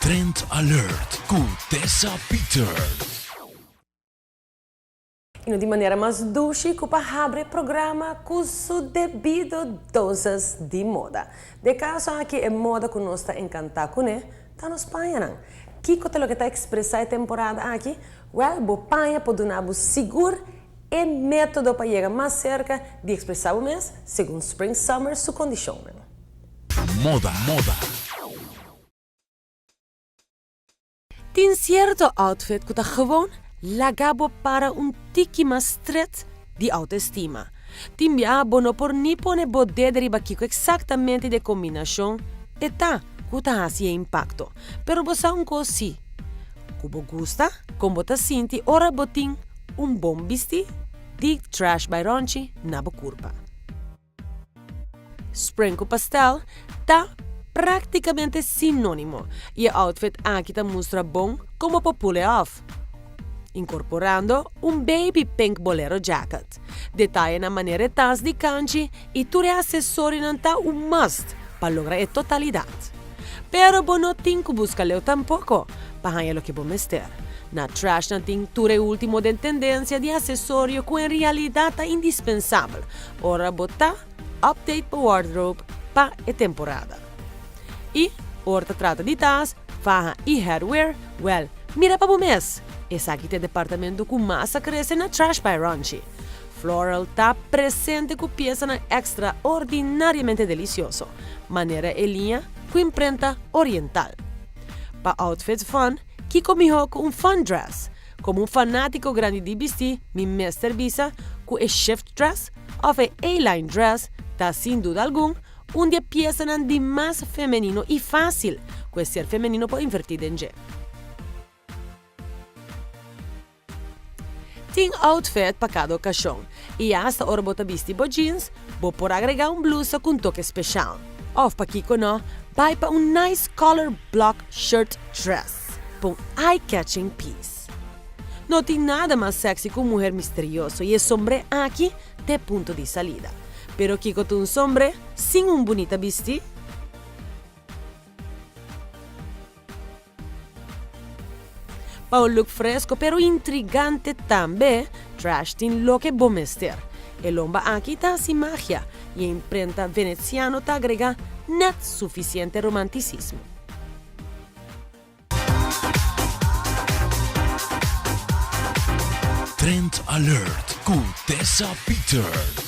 Trend Alert com Tessa Peters. E de maneira mais doce, Cupa abre programa com sua devida doses de moda. De caso aqui é moda que nós está encantado com, está na Espanha, não? Kiko te lo que está expressar a temporada aqui, bo panha pode dar seguro e método para chegar mais cerca de expressar o mês, segundo Spring Summer, sua condição. Moda. Tem certo outfit que está gewoon lagabo para tiki mais stretch de autoestima. Timbia bono por ni pone bode deriba kiko exatamente de combinação e tá, que tá assim impacto. Pero bosa cosi. Kubo gusta, como ta sinti ora botin bom vesti de Trash by Ronchi na curva. Spring com pastel tá praticamente sinônimo e o outfit aqui tá mostra bom como para pull it off. Incorporando baby pink bolero jacket, detalhe na maneira tas de canchi e tutti accessori não tá must para lograr a totalidade. Pero bono tin que busca leo tampoco, para lo que bom mester. Na trash não tem tudo último de tendência de acessório que em realidade tá indispensável. Ora botar update para wardrobe para a temporada. E ora trata de tas, faja e headwear, well, mira para o mês. Esse aqui é o departamento que mais cresce na Trash by Ronchi. Floral está presente com peça extraordinariamente delicioso, maneira e linha com imprenta oriental. Para outfits fun, Kiko mijo com fun dress. Como fanático grande de vestir, mi mester visa com a shift dress ou a A-line dress, está sem dúvida alguma onde peça de mais feminino e fácil, com ser feminino por invertir em G. Tem outfit para cada ocasião e hasta ora bota vestir jeans, vou por agregar blusa com toque especial. Ou para Kiko não, vai para nice color block shirt dress, com eye-catching piece. Não tem nada mais sexy que mulher misterioso e o sombre aqui é ponto de salida. Pero Kiko tem sombre sem bonita vestir. Para un look fresco pero intrigante também, Trash tem lo que bom mester. El hombre aqui está sin magia e a imprenta veneziano te agrega net suficiente romanticismo. Trend Alert com Tessa Peters.